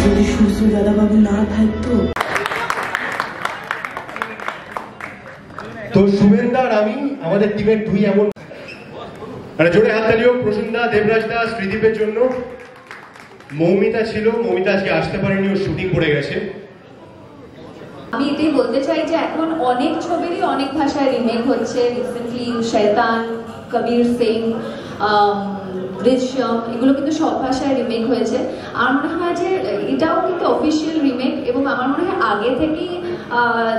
যদি সূর্য দাদাবাবু না থাকতো। তো শুভেন্দা আর আমি আমাদের টিমের দুই এমন জোরে হাততালিও প্রসূনদা, দেবরাজদা, শ্রীদীপের জন্য। মৌমিতা ছিল, মৌমিতা আজকে আসতে পারেনি, ওর শুটিং পড়ে গেছে। আমি এটাই বলতে চাই যে এখন অনেক ছবিরই অনেক ভাষায় রিমেক হচ্ছে। রিসেন্টলি শয়তান, কবির সিং, দৃশ্যম, এগুলো কিন্তু সব ভাষায় রিমেক হয়েছে। আমার মনে হয় যে এটাও কিন্তু অফিসিয়াল রিমেক, এবং আমার মনে হয় আগে থেকেই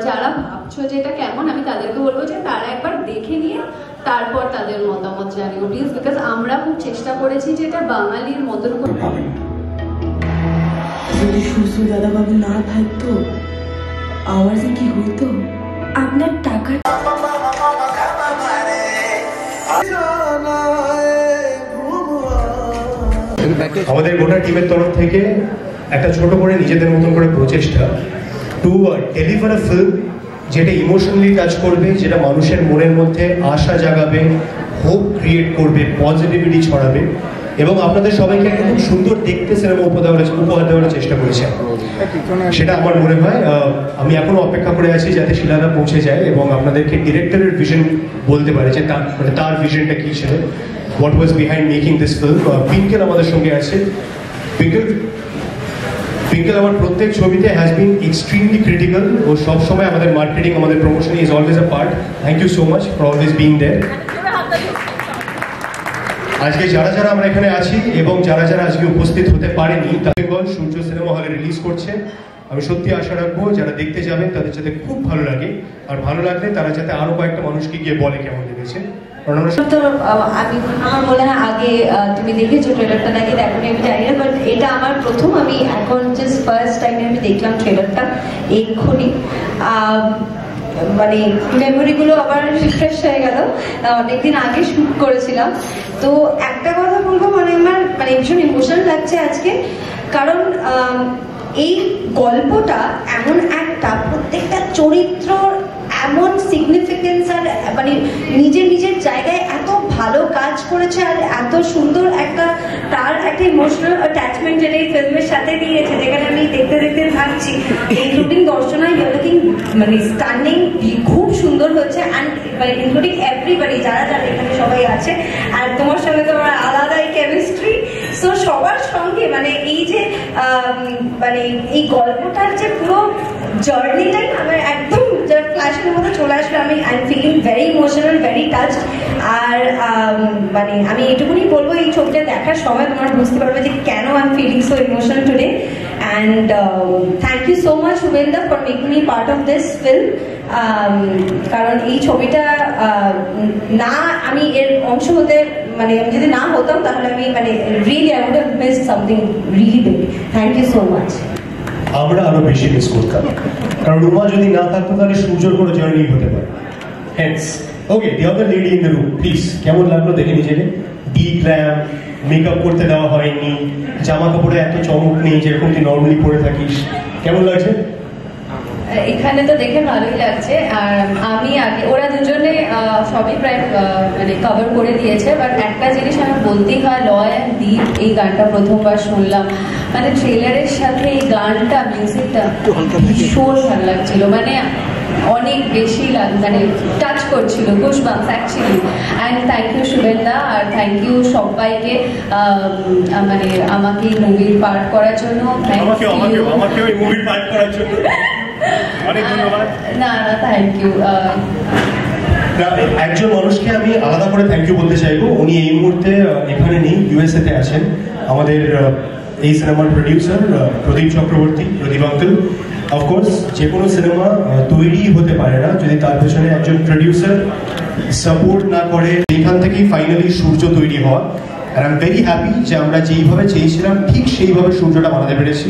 যারা ভাবছো যে এটা কেমন, আমি তাদেরকে বলবো যে তারা একবার দেখে নিয়ে তারপর তাদের মতামত জানিও প্লিজ, বিকজ আমরা খুব চেষ্টা করেছি যে এটা বাঙালির মতন করে। যদি সূর্য দাদাবাবু না থাকতো আমার যে কি হইতো। আপনার টাকা আমাদের গোটা টিমের তরফ থেকে একটা ছোট করে নিজেদের মতন করে প্রচেষ্টা টু ডেলিভার আ ফিল্ম যেটা ইমোশনালি টাচ করবে, যেটা মানুষের মনের মধ্যে আশা জাগাবে, হোপ ক্রিয়েট করবে, পজিটিভিটি ছড়াবে, এবং আপনাদের সবাইকে একটা খুব সুন্দর দেখতে সিনেমা উপহার দেওয়ার চেষ্টা করেছে। সেটা আমার মনে হয় আমি এখনো অপেক্ষা করে আছি যাতে শিলাদা পৌঁছে যায় এবং আপনাদেরকে ডিরেক্টরের ভিশন বলতে পারে যে তার ভিশনটা কী ছিল, what was behind making this film. Pinkel আমাদের সঙ্গে আছে। পিঙ্কেল আমার প্রত্যেক ছবিতে হ্যাজ বিন এক্সট্রিমলি ক্রিটিক্যাল। ও সবসময় আমাদের মার্কেটিং, আমাদের promotion is always a part. Thank you so much for always being there. আজকে যারা যারা আমরা এখানে আছি এবং যারা যারা আজকে উপস্থিত হতে পারেনি, বেঙ্গল সূর্য সিনেমা হলে রিলিজ করছে। আমি সত্যি আশা রাখবো যারা দেখতে যাবেন তাদের যাতে খুব ভালো লাগে, আর ভালো লাগলে তারা যাতে আরো কয়েকটা মানুষকে গিয়ে বলে কেমন লেগেছে। আমি আমার মনে হয় আগে তুমি দেখেছো ট্রেলারটা নাকি দেখো আমি জানি না, বাট এটা আমার প্রথম, আমি এখন জাস্ট ফার্স্ট টাইমে আমি দেখলাম ট্রেলারটা এক্ষুনি। মানে মেমোরিগুলো আবার রিফ্রেশ হয়ে গেল, অনেকদিন আগে শ্যুট করেছিলাম। তো একটা কথা বলবো, মানে আমার মানে ভীষণ ইমোশনাল লাগছে আজকে, কারণ এই গল্পটা এমন একটা, প্রত্যেকটা চরিত্র এমন সিগনিফিকেন্স আর মানে নিজের নিজের জায়গায় এত ভালো কাজ করেছে, আর এত সুন্দর একটা তার একটা ইমোশনাল অ্যাটাচমেন্ট যেটা এই ফিল্মের সাথে দিয়েছে, যেখানে আমি দেখতে দেখতে থাকছি, ইনক্লুডিং দর্শনা, ইউ লুকিং মানে স্টান্নিং, খুব সুন্দর হয়েছে। অ্যান্ড মানে ইনক্লুডিং এভরিবডি, যারা যারা এখানে সবাই আছে, আর তোমার সঙ্গে তো আমার আলাদাই কেমিস্ট্রি। সো সবার সঙ্গে মানে এই যে মানে এই গল্পটার যে পুরো জার্নিটাই আমার একদম ফ্ল্যাশের মধ্যে চলে আসলো। I am feeling very emotional, very touched. আর মানে আমি এটুকুনি বলবো, এই ছবিটা দেখার সময় তোমরা বুঝতে পারবে যে কেন I am feeling so emotional today. And thank you so much শুভেন্দা for making me part of this film. কারণ এই ছবিটা না আমি এর অংশ হতে, মানে আমি যদি না হতাম তাহলে আমি মানে really I would have missed something really big. Thank you so much. আমরা আরো বেশি মিস করতাম, কারণ রুমা যদি না থাকতো তাহলে সূর্যর কোনো জার্নি হতে পারে। Hence okay, the other lady in the room please, কেমন লাগলো দেখে নিজেকে? ডিপ ল্যাম, মেকআপ করতে দেওয়া হয়নি, জামা কাপড়ে এত চমক নেই যেরকম তুই নর্মালি পরে থাকিস, কেমন লাগছে? এখানে তো দেখে ভালোই লাগছে। আর আমি আগে, ওরা দুজনে সবই প্রায় মানে কভার করে দিয়েছে, বাট একটা জিনিস আমি বলতেই হয়, লয় অ্যান্ড দীপ এই গানটা প্রথমবার শুনলাম, মানে ট্রেলারের সাথে এই গানটা, মিউজিকটা ভীষণ ভালো লাগছিল, মানে অনেক বেশি মানে টাচ করছিল, goosebumps actually. And thank you শুভেন্দা, আর থ্যাংক ইউ সবাইকে মানে আমাকে মুভির পার্ট করার জন্য। না না, থ্যাংক ইউ। একজন মানুষকে আমি আলাদা করে থ্যাংক ইউ বলতে চাইবো, উনি এই মুহূর্তে এখানে নেই, ইউএসএ তে আছেন। আমাদের এই সিনেমার প্রডিউসার প্রদীপ চক্রবর্তী, প্রদীপ আঙ্কেল। অফকোর্স যে কোনো সিনেমা তৈরি হতে পারে না যদি তার পেছনে একজন প্রডিউসার সাপোর্ট না করে। এখান থেকেই ফাইনালি সূর্য তৈরি হওয়া। আর আই এম ভেরি হ্যাপি যে আমরা যেইভাবে চেয়েছিলাম ঠিক সেইভাবে সূর্যটা বানাতে পেরেছি।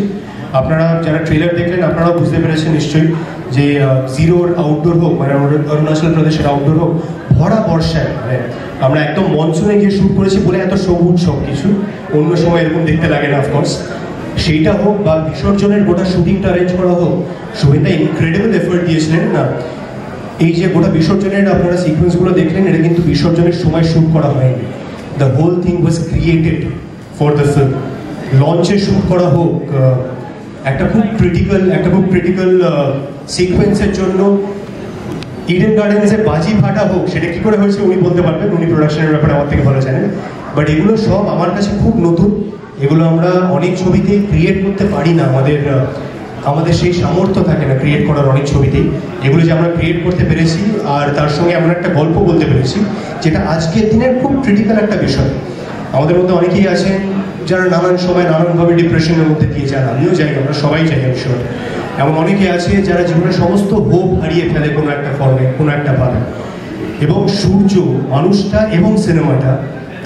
আপনারা যারা ট্রেলার দেখলেন আপনারাও বুঝতে পেরেছেন নিশ্চয়ই যে জিরোর আউটডোর হোক, মানে অরুণাচল প্রদেশের আউটডোর হোক, ভরা বর্ষায়, মানে আমরা একদম মনসুনে গিয়ে শুট করেছি বলে এত সবুজ সব কিছু, অন্য সময় এরকম দেখতে লাগে না অফকোর্স। সেইটা হোক বা বিসর্জনের গোটা শুটিংটা অ্যারেঞ্জ করা হোক, শুভেন্দা ইনক্রেডিবল এফোর্ট দিয়েছিলেন না। এই যে গোটা বিসর্জনের আপনারা সিকোয়েন্সগুলো দেখলেন, এটা কিন্তু বিসর্জনের সময় শুট করা হয়নি। The whole thing was created for the film. লঞ্চে শুট করা হোক, একটা খুব ক্রিটিক্যাল সিকোয়েন্সের জন্য ইডেন গার্ডেন্সে বাজি ফাটা হোক, সেটা কি করে হয়েছে উনি বলতে পারবেন, উনি প্রোডাকশনের ব্যাপারে আমার থেকে ভালো জানেন। বাট এগুলো সব আমার কাছে খুব নতুন, এগুলো আমরা অনেক ছবিতে ক্রিয়েট করতে পারি না, আমাদের সেই সামর্থ্য থাকে না ক্রিয়েট করার অনেক ছবিতেই। এগুলো যে আমরা ক্রিয়েট করতে পেরেছি আর তার সঙ্গে আমরা একটা গল্প বলতে পেরেছি, যেটা আজকের দিনের খুব ক্রিটিক্যাল একটা বিষয়। আমাদের মধ্যে অনেকেই আছেন যারা নানান সময় নানানভাবে ডিপ্রেশনের মধ্যে দিয়ে যান, আমিও যাই, আমরা সবাই যাই বিষয়। এমন অনেকে আছে যারা জীবনের সমস্ত হোপ হারিয়ে ফেলে কোনো একটা ফর্মে, কোনো একটা ভাবে। এবং সূর্য মানুষটা এবং সিনেমাটা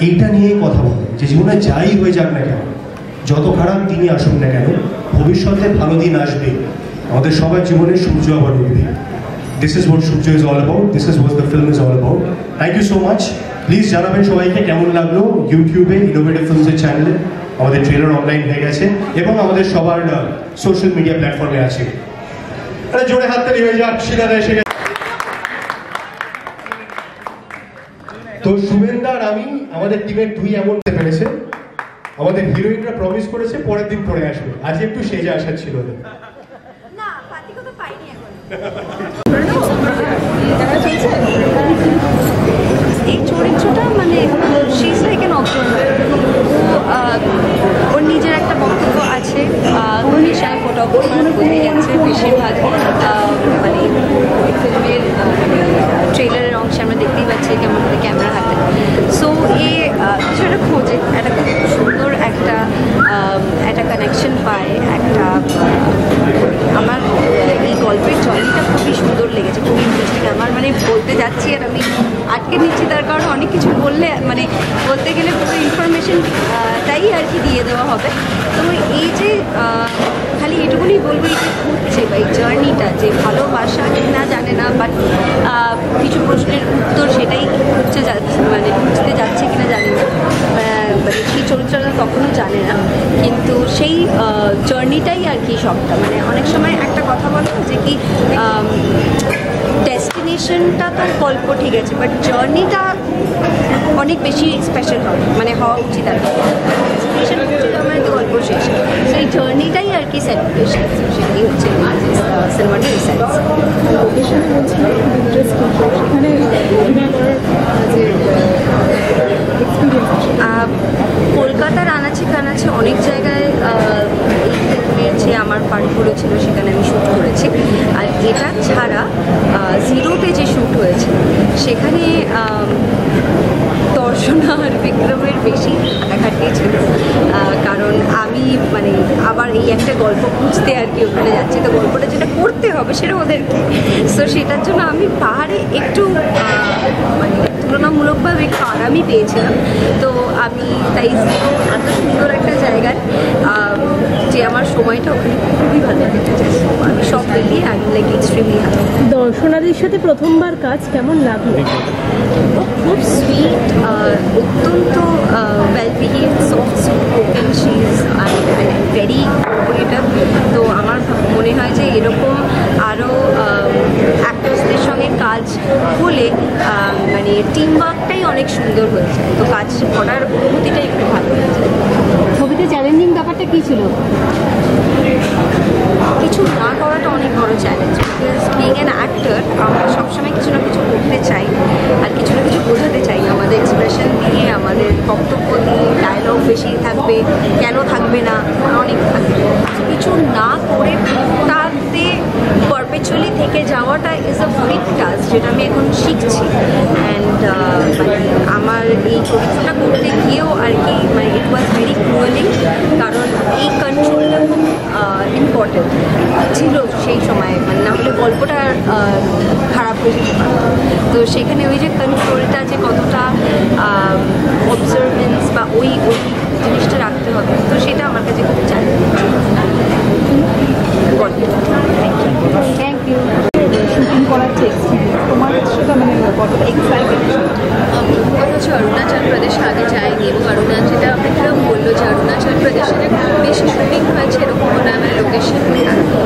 এইটা নিয়েই কথা বলে যে জীবনে যাই হয়ে যাক না কেন, যত খারাপ দিনই আসুক না কেন, ভবিষ্যতে ভালো দিন আসবে, আমাদের সবার জীবনে সূর্য আবার উঠবে। This is what Surya is all about, this is what the film is all about. Thank you so much. Please জানাবেন সবাইকে কেমন লাগলো। ইউটিউবে ইনোভেটিভ ফিল্মসের চ্যানেলে আমাদের ট্রেলার অনলাইন হয়ে গেছে এবং আমাদের সবার সোশ্যাল মিডিয়া প্ল্যাটফর্মে আছে। জোরে হাততালি হয়ে যাক, শিলাদা এসে গেছে। তো শুভেন্দা আর আমি আমাদের টিমের দুই এমন পেরেছে, আমাদের হিরোইনরা প্রমিস করেছে পরের দিন পরে আসবে, আজ একটু সেজে আসার ছিল না। এই চরিত্রটা মানে she is like an observer. ওর নিজের একটা বক্তব্য আছে, ঘনিশাল ফটোগ্রাফার বলতে যাচ্ছে বেশিরভাগ মানে ফিল্মের ট্রেলারের অংশে আমরা দেখতেই পাচ্ছি কেমন করে ক্যামেরা হাতে। সো এ কিছু একটা খোঁজে, একটা খুব সুন্দর একটা কানেকশন পায় একটা। আমার এই গল্পের জর্নিটা খুবই সুন্দর লেগেছে, খুবই ইন্টারেস্টিং। আমার মানে বলতে যাচ্ছি আর আমি আটকে নিচ্ছি, তার কারণ অনেক কিছু বললে মানে বলতে গেলে পুরো ইনফরমেশনটাই আর কি দিয়ে দেওয়া হবে। তো এই যে খালি এটুকুনি বলবো, এই যে ঘুরছে বা এই জার্নিটা, যে ভালোবাসা কিনা জানে না, বাট কিছু প্রশ্নের উত্তর সেটাই খুঁজতে যাচ্ছে কিনা জানি না, সেই চরিত্রটা কখনো জানে না, কিন্তু সেই জার্নিটাই আর কি সবটা। মানে অনেক সময় একটা কথা বলে যে কি ডেস্টিনেশনটা তার গল্প ঠিক আছে, বাট জার্নিটা অনেক বেশি স্পেশাল হবে, মানে হওয়া উচিত আর কি। ডেস্টিনেশন আমার গল্প শেষ, সেই জার্নিটাই আর কি সেলিব্রেশন, সেটাই হচ্ছে সিনেমাটার এসেন্স। কলকাতার আনাচে কানাচে অনেক জায়গায় যে আমার পার্ট পড়েছিল সেখানে আমি শ্যুট করেছি। আর এটা ছাড়া জিরোতে যে শ্যুট হয়েছে সেখানে দর্শনা আর বিক্রমের বেশি হাঁটাঘাটি ছিল, কারণ আমি মানে আবার এই একটা গল্প খুঁজতে আর কি ওখানে যাচ্ছি, তো গল্পটা যেটা করতে হবে সেটা ওদেরকে। সো সেটার জন্য আমি পাহাড়ে একটু মানে তুলনামূলকভাবে একটু আরামই পেয়েছিলাম। তো আমি তাই এত সুন্দর একটা জায়গায় যে আমার সময়টা ওখানে খুবই ভালো কেটেছে। আমি সব মিলিয়ে আমি লাইক এক্সট্রিমলি হ্যাপি। দর্শনাদের সাথে প্রথমবার কাজ কেমন লাগলো? ও খুব সুইট, অত্যন্ত well behave, soft spoken, she is very cooperative. তো আমার মনে হয় যে এরকম আরও অ্যাক্টরসদের সঙ্গে কাজ হলে মানে টিম ওয়ার্কটাই অনেক সুন্দর হয়ে যায়, তো কাজ করার অনুভূতিটাই একটু ভালো হয়ে যায়। ছবিতে চ্যালেঞ্জিং ব্যাপারটা কী ছিল? কিছু না করাটা অনেক বড় challenge, because being an actor আমরা সবসময় কিছু না কিছু করতে চাই আর কিছু না কিছু বোঝাতে চাই, আমাদের এক্সপ্রেশন দিয়ে, আমাদের বক্তব্য দিয়ে। ডায়লগ বেশি থাকবে, কেন থাকবে না, অনেক থাকবে। কিছু না করে তাতে পারপেচুয়ালি থেকে যাওয়াটা ইজ আ বিগ টাস্ক, যেটা আমি এখন শিখছি। অ্যান্ড আমার এই চরিত্রটা করতে গিয়েও আর কি মানে ইট ওয়াজ ভেরি ক্রুয়েলিং, কারণ এই কন্ট্রোলটা খুব ইম্পর্টেন্ট ছিল সেই সময়, মানে না হলে গল্পটা খারাপ হয়ে যেতে পারত। তো সেখানে ওই যে কন্ট্রোলটা যে কতটা অবজারভেন্স বা ওই জিনিসটা রাখতে হবে, তো সেটা আমার কাছে খুব চ্যালেঞ্জ। Thank you. শুটিং করার তোমার সেটা মানে কতটা এক্সাইটেড? হচ্ছে অরুণাচল প্রদেশ আগে যায়নি, এবং যেটা বিক্রম বললো যে অরুণাচল প্রদেশে খুব বেশি শুটিং হয়েছে এরকম মনে হয়। মানে লোকেশন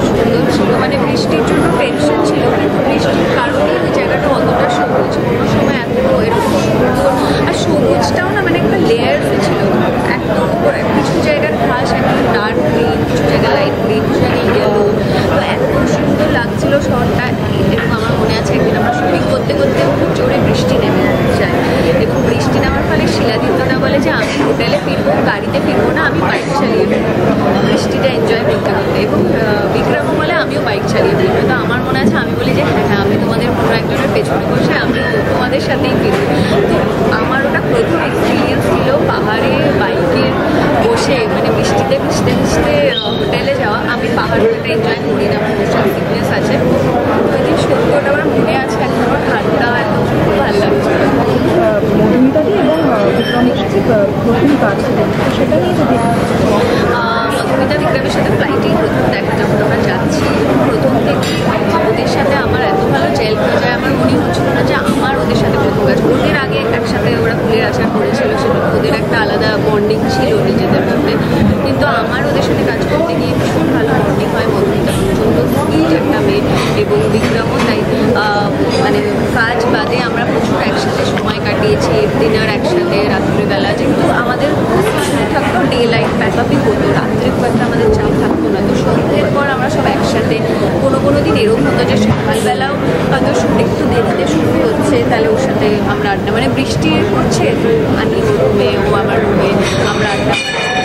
সুন্দর ছিল, মানে বৃষ্টির জন্য টেনশন ছিল, কিন্তু বৃষ্টির কারণে ওই জায়গাটা অতটা সবুজ, কোনো সময় এত এরকম সুন্দর। আর সবুজটাও না মানে একটা লেয়ার ছিল, একদম কিছু জায়গার ঘাস একদম ডার্ক গ্রিন, কিছু জায়গায় লাইট গ্রিন ইয়েলো, তো এত সুন্দর লাগছিল শহরটা। এবং আমার মনে আছে একদিন আমরা শুটিং করতে করতে খুব জোরে বৃষ্টি নেমে যায়, এবং বৃষ্টি নামার ফলে শিলাদিত্যদা বলে যে আমি হোটেলে ফিরবো, গাড়িতে ফিরবো না, আমি বাইক চালিয়ে ফিরবো বৃষ্টিটা এনজয় করতে করতে। এবং বিক্রম বলে আমিও বাইক চালিয়ে ফিরবো। তো আমার মনে আছে আমি বলি যে হ্যাঁ আমি তোমাদের কোনো একজনের পেছনে বসে আমি তোমাদের সাথেই ফিরবো। তো আমার ওটা প্রথম এক্সপিরিয়েন্স ছিল পাহাড়ে বাইকে বসে, মানে বৃষ্টিতে ভিজতে ভিজতে হোটেলে যাওয়া। আমি পাহাড়টা এনজয় করি না, আমার ভীষণ ফিটনেস আছে। ওই দিন সত্যি ওটা আমার মনে আছে, একদম ঠান্ডা, একদম খুব ভালো লাগছে। মধুমিতাদি এবং বিক্রমের সাথে প্রথম কাজ সেটা নিয়ে যদি মধুমিতা বিক্রমের সাথে ফ্লাইটেই প্রথম দেখা, যখন আমরা যাচ্ছি প্রথম থেকে ওদের সাথে আমার এত ভালো জেল হয়ে যায়, আমার মনে হচ্ছিল না যে আমার ওদের সাথে প্রথম কাজ। ওদের আগে একসাথে ওরা ফুলের আশা করেছিল, সেটা ওদের একটা আলাদা বন্ডিং ছিল নিজেদের মধ্যে, কিন্তু আমার ওদের সাথে কাজ করতে গিয়ে ভীষণ ভালো বন্ডিং হয়। মধুমিতা প্রচণ্ড সুইট একটা মেয়ে, এবং বিক্রমও তাই। মানে কাজ বাদে আমরা প্রচুর একসাথে সময় কাটিয়েছি, ডিনার একসাথে রাত্রিবেলা, যেহেতু আমাদের থাকতো ডে লাইট ব্যাকআপই হতো, রাত্রের পরটা আমাদের চাপ থাকতো না। তো সন্ধ্যের পর আমরা সব একসাথে, কোনো দিন এরকম হতো যে সকালবেলাও হয়তো শুট একটু দেরিতে শুরু হচ্ছে, তাহলে ওর সাথে আমরা আড্ডা, মানে বৃষ্টি পড়ছে তো আমি ওর রুমে, ও আমার রুমে, আমরা আড্ডা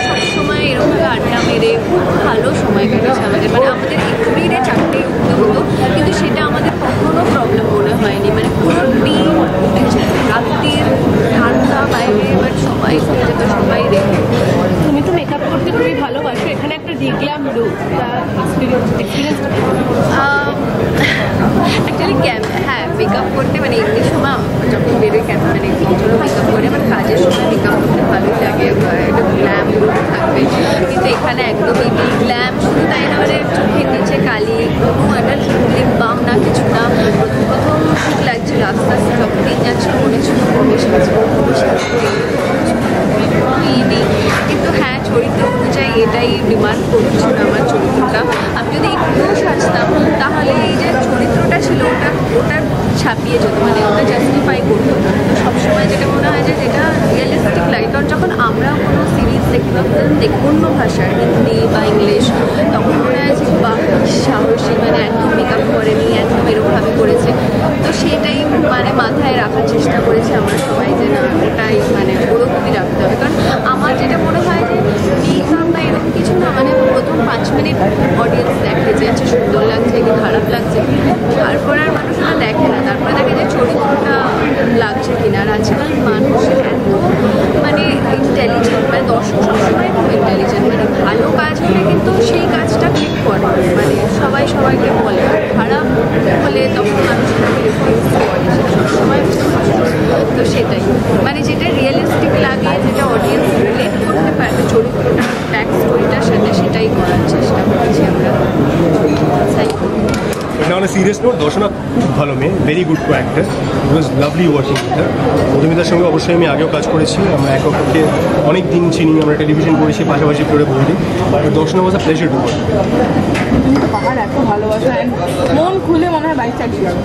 সবসময় এরকমভাবে আড্ডা মেরে খুব ভালো সময় কেটেছে আমাদের। মানে আমাদের এভরিডে 4টে উঠতে হতো, কিন্তু সেটা আমাদের কখনো প্রবলেম মনে হয়নি। মানে পুরো টিম উঠেছে, রাত্রির ঠান্ডা বাইরে, বাট সবাই উঠে যেত, সবাই রেখে। তুমি তো মেকআপ করতে খুবই ভালোবাসো, এখানে একটা ডিগ্লাম লুক এক্সপিরিয়েন্স অ্যাকচুয়ালি হ্যাঁ মেকআপ করতে, মানে এমনি সময় যখন বেরোয় মানে কখনো মেকআপ করে, আমার কাজের সময় মেকআপ করতে ভালোই লাগে, একটা গ্ল্যাম লুক থাকবে। কিন্তু এখানে একদম এই গ্ল্যাম শুধু তাই না, মানে চোখের নিচে কালি, কোনো একটা লিপ বাম না, কিছু না। প্রথম ঠিক লাগছিল, আস্তে আস্তে যখন দিন যাচ্ছে মনে ছিল বেশি নেই। কিন্তু হ্যাঁ চরিত্র অনুযায়ী এটাই ডিমান্ড করছিল আমার চরিত্রটা। আমি যদি একটু সাজতাম তাহলে এই যে চরিত্রটা ছিল ওটা ছাপিয়ে যেত, মানে ওটা জাস্টিফাই করতো। তো সবসময় যেটা মনে হয় যে যেটা রিয়েলিস্টিক লাগে, কারণ যখন আমরা কোনো সিরিজ দেখি বা ফিল্ম দেখি অন্য ভাষার, হিন্দি বা ইংলিশ, তখন মনে হয় যে বা সাহসী, মানে একদম মেকআপ করেনি, একদম এরকমভাবে করেছে। তো সেটাই মানে মাথায় রাখার চেষ্টা করেছে আমরা সবাই, যে না ওটাই মানে ওরকমই রাখতে হবে। কারণ আমার যেটা মনে হয় যে মেকআপ বা এরকম কিছু না, মানে প্রথম 5 মিনিট অডিয়েন্স দেখে যে আচ্ছা সুন্দর লাগছে কি খারাপ লাগছে, তারপর আর মানুষরা দেখে না, তারপরে দেখে যে চরিত্রটা লাগছে কিনা। আর আজকাল মানুষ এত মানে ইন্টেলিজেন্ট, মানে দর্শক সবসময় খুব ইন্টেলিজেন্ট, মানে ভালো কাজ হলে কিন্তু সেই কাজটা ক্লিক করে, মানে সবাই সবাইকে বলে, আর খারাপ হলে তখন মানুষ সবসময়। তো সেটাই মানে যেটা রিয়েলিস্টিক লাগে, যেটা অডিয়েন্স রিলেট করতে পারে চরিত্রটা ব্যাক স্টোরিটার সাথে, সেটাই করার চেষ্টা করছি আমরা। না অন সিরিয়াস নোট, দর্শনা খুব ভালো মেয়ে, very good co actor, it was lovely working with her. মধুমিতার সঙ্গে অবশ্যই আমি আগেও কাজ করেছি, আমরা একে অপরকে অনেক দিন চিনি, আমরা টেলিভিশন করেছি পাশাপাশি করে বলি। দর্শনা ওয়াজ আ প্লেজার টু ওয়ার্ক। তুমি তো পাহাড় এত ভালোবাসো, মন খুলে মনে হয় বাইক চালিয়ে যাবো।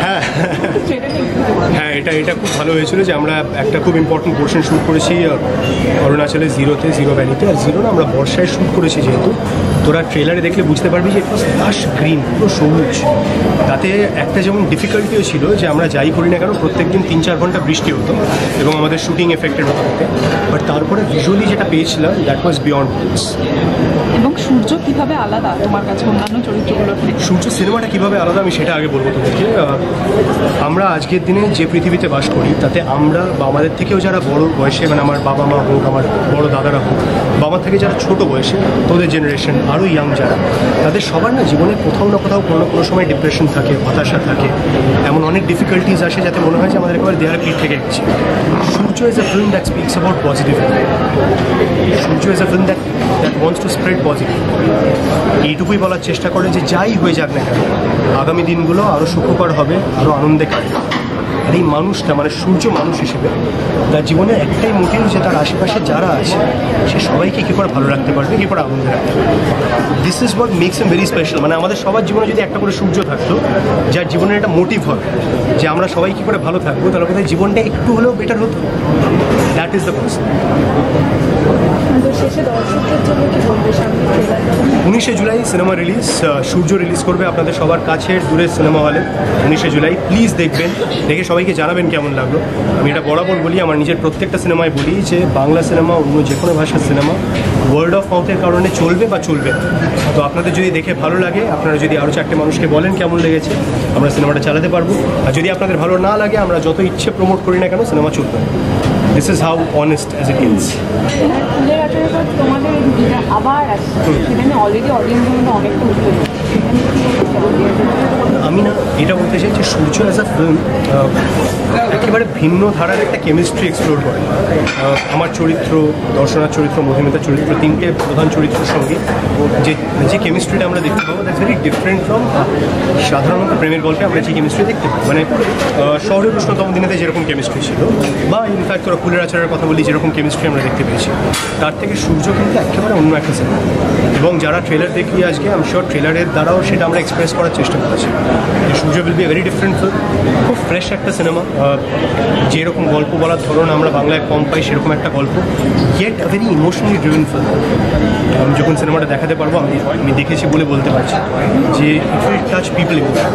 হ্যাঁ সেটা হ্যাঁ, এটা খুব ভালো হয়েছিল যে আমরা একটা খুব ইম্পর্টেন্ট পোর্শন শ্যুট করেছি অরুণাচলে, জিরো ভ্যালিতে। আর জিরো না আমরা বর্ষায় শ্যুট করেছি, যেহেতু তোরা ট্রেলারে দেখলে বুঝতে পারবি যে একটু লাশ গ্রিন, পুরো সবুজ। তাতে একটা যেমন ডিফিকাল্টিও ছিল যে আমরা যাই করি না কেন প্রত্যেক দিন 3-4 ঘন্টা বৃষ্টি হতো এবং আমাদের শুটিং এফেক্টেড হতো, বাট তারপরে ভিজুয়ালি যেটা পেয়েছিলাম দ্যাট ওয়াজ বিয়ন্ড ওয়ার্ডস। এবং সূর্য কিভাবে আলাদা তোমার কাছে অন্যান্য চরিত্রগুলোর থেকে? সূর্য সিনেমাটা কীভাবে আলাদা আমি সেটা আগে বলবো তোমাকে। আমরা আজকের দিনে যে পৃথিবীতে বাস করি তাতে আমরা বা আমাদের থেকেও যারা বড় বয়সে, মানে আমার বাবা মা হোক, আমার বড় দাদারা হোক, বা আমার থেকে যারা ছোটো বয়সে, তোদের জেনারেশন আরও ইয়াং যারা, তাদের সবার না জীবনে কোথাও না কোথাও কোনো সময় ডিপ্রেশন থাকে, হতাশা থাকে, এমন অনেক ডিফিকাল্টিজ আসে যাতে মনে হয় যে আমাদের একেবারে দেয়ার পিঠ থেকে গেছে। Surya is a film that speaks about positivity. Surya is a film that wants to spread positive. এইটুকুই বলার চেষ্টা করে যে যাই হয়ে যাক না কেন আগামী দিনগুলো আরও সুখকর হবে, আরও আনন্দে কাটবে। আর এই মানুষটা মানে সূর্য মানুষ হিসেবে তার জীবনে একটাই মোটিভ যে তার আশেপাশে যারা আছে সে সবাইকে কী করে ভালো রাখতে পারবে, কী করে আনন্দে রাখতে পারবে। This is what makes me very special. মানে আমাদের সবার জীবনে যদি একটা করে সূর্য থাকতো, যার জীবনের একটা মোটিভ হয় যে আমরা সবাই কী করে ভালো থাকবো, তাহলে বোধহয় জীবনটা একটু হলেও বেটার হতো। That is the concept. 19শে জুলাই সিনেমা রিলিজ, সূর্য রিলিজ করবে আপনাদের সবার কাছের দূরের সিনেমা হলে 19শে জুলাই। প্লিজ দেখবেন, দেখে সবাইকে জানাবেন কেমন লাগলো। আমি এটা বরাবর বলি, আমার নিজের প্রত্যেকটা সিনেমায় বলি যে বাংলা সিনেমা অন্য যে কোনো ভাষার সিনেমা ওয়ার্ড অফ মাউথের কারণে চলবে বা চলবে। তো আপনাদের যদি দেখে ভালো লাগে, আপনারা যদি আরও 4টে মানুষকে বলেন কেমন লেগেছে, আমরা সিনেমাটা চালাতে পারবো। আর যদি আপনাদের ভালো না লাগে, আমরা যত ইচ্ছে প্রমোট করি না কেন, সিনেমা চলবে। This is how honest as a kids. তোমাদের আবার আসছে, সেখানে অলরেডি অডিয়েন্স অনেকটা উঠে। আমি না এটা বলতে চাই যে সূর্য অ্যাজ আ ফিল্ম একেবারে ভিন্ন ধারার একটা কেমিস্ট্রি এক্সপ্লোর করে। আমার চরিত্র, দর্শনার চরিত্র, মধুমিতার চরিত্র, 3টে প্রধান চরিত্রের সঙ্গে যে কেমিস্ট্রিটা আমরা দেখতে পাবো, দ্যাটস ভেরি ডিফারেন্ট ফ্রম সাধারণত প্রেমের গল্পে আমরা যে কেমিস্ট্রি দেখতে পাই। মানে শহরের উষ্ণতম দিনেতে যেরকম কেমিস্ট্রি ছিল, বা ইনফ্যাক্ট তোরা ফুলের আচারের কথা বলি, যেরকম কেমিস্ট্রি আমরা দেখতে পেয়েছি, তার থেকে সূর্য কিন্তু একেবারে অন্য একটা সিনেমা। এবং যারা ট্রেলার দেখি আজকে, আমি শিওর ট্রেলারের দ্বারাও সেটা আমরা এক্সপ্রেস করার চেষ্টা করেছি। Surya will be very different film, খুব ফ্রেশ একটা সিনেমা। যেরকম গল্প বলার ধরন আমরা বাংলায় কম পাই, সেরকম একটা গল্প, yet a very emotionally driven film. আমি যখন সিনেমাটা দেখাতে পারবো, আমি দেখেছি বলে বলতে পারছি যে it will touch people emotion.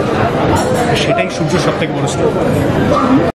সেটাই সূর্যর সব থেকে বড় স্টোরি।